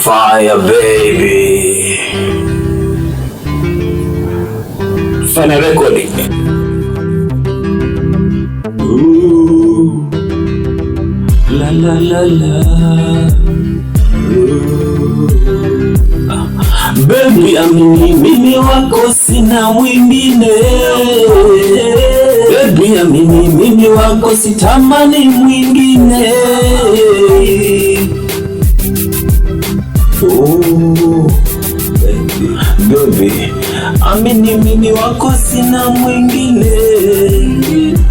Fire baby. Fanya recording. Ooh. La la la la. Ooh. Baby amini mimi wako sina mwingine. Baby amini mimi wako sitamani mwingine. Oh, baby, amini mimi wako sina mwingine.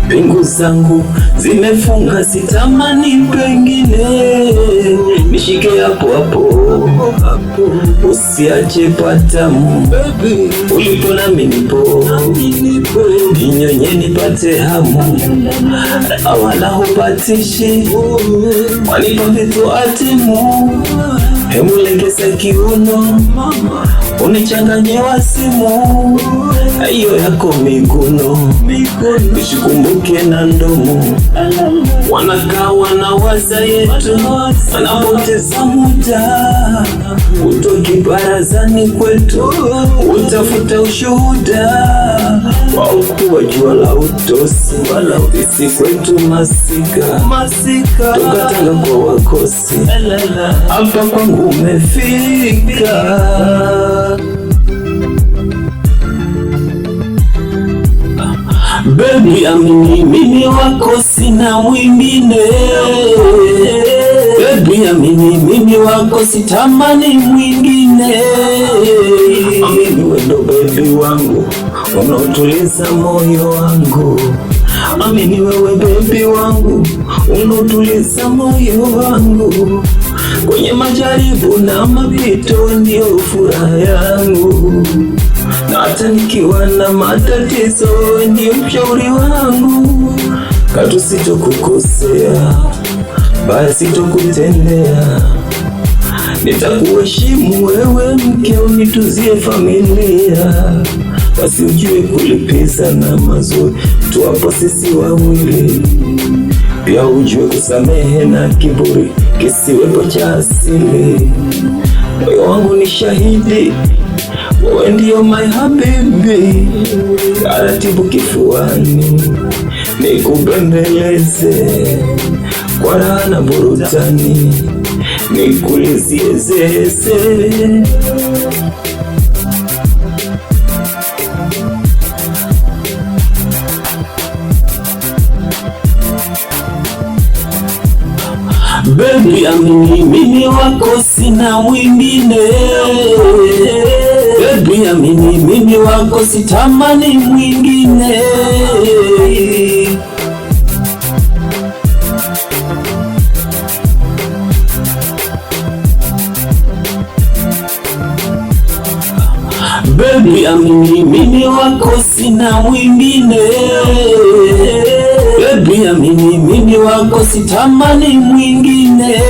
Pingu zangu zimefunga sitamani pengine. Nishike hapo hapo, usiache patamu. Ulipo na mimi nipo, ninyonye nipate hamu. Awala hupatishi, wanipa vitu atimu. Hemu legeza kiuno, unichanganye wasimu. Ayo yako miguno, nishikumbuke na ndomo. Wanakaa wanawaza yetu, wanapoteza muda. Utoki barazani kwetu, utafuta ushuhuda. Waukuwa jua la utosi, wala isi kwetu masika. Toka Tanga kwa wakosi, hapa kwangu umefika. Baby amini mimi wako sina mwingine. Baby amini mimi wako sitamani mwingine. Amini wendo baby wangu, unaotuliza moyo wangu. Amini wewe baby wangu, unaotuliza moyo wangu. Kwenye majaribu na mapito ndio furaha yangu. Na hata nikiwa na matatizo ndio mshauri wangu. Katu sitokukosea, baya sitokutendea. Nitakuheshimu wewe mke, unituzie familia. Basi ujue kulipiza na mazuri tuwapo sisi wawili. Pia ujue kusamehe na kiburi kisiwepo cha asili. Moyo wangu ni shahidi, wewe ndio my habibi. Taratibu kifuani nikubembeleze, kwa raha na burudani nikulizie zeze. Baby amini mimi wako sina mwingine. Baby amini mimi wako sitamani mwingine. Baby amini mimi wako sina mwingine. Baby amini mimi wako sitamani mwingine.